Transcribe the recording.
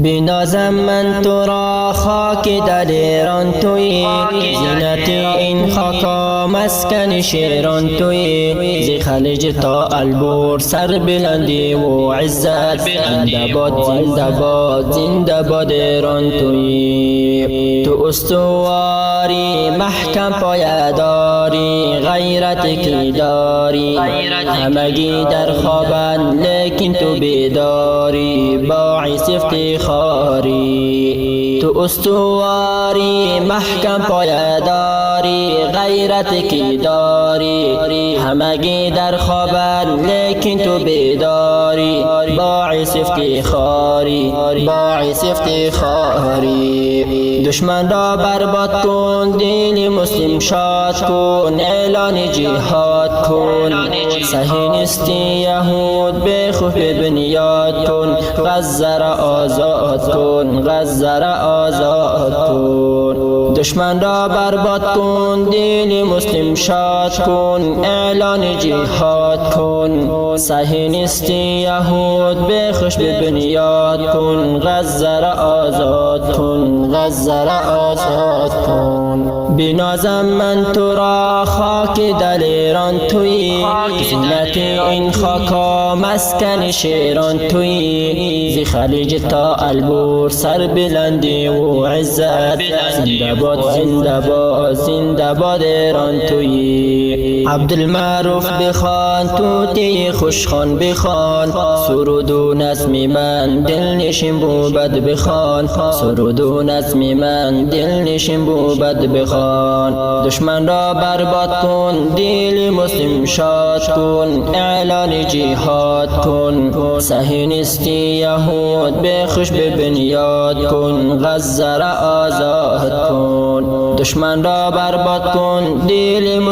بنازم من تو را خاک در ایران تویی، زینت این خاکا مسکن شیران تویی، زی خلیج تا البور سر بلندی و عزت، زنده باد زنده باد زنده باد ایران تویی. تو استواری محکم پایداری، غیرت کی داری، همگی در خوابن لیکن تو بیداری، باعث افتخاری. تو استواری محکم پایداری، غیرت کی داری، همگی در خوابن لیکن تو بیداری، باعث افتخاری باعث افتخاری. دشمن را برباد کن، دین مسلم شاد کن، اعلان جهاد کن، صهیونیستی یهود بخوف بنیاد کن، غزه را آزاد کن غزه را آزاد کن. دشمن را برباد کن، دین مسلم شاد کن، اعلان جهاد کن، صهیونیستی یهود بخوش بنیاد کن، غزه را آزاد کن غزه را آزاد کن. بنازم من تو را خاک در ایران تویی، زینت این خاکا مسکن شیران تویی، زی خلیج تا البور سر بلندی و عزت، زنده باد زنده باد زنده باد ایران تویی. عبدالمعروف بخوان توتی خوشخوان بخوان، سرود و نظم من دل نشین بود بخوان، سرود و نظم من دل نشین بود بخوان. دشمن را برباد کن، دل مسلم شاد کن، اعلان جهاد کن، صهیونیستی یهود بخوش بنیاد کن، غزه را آزاد کن. دشمن را برباد کن، دل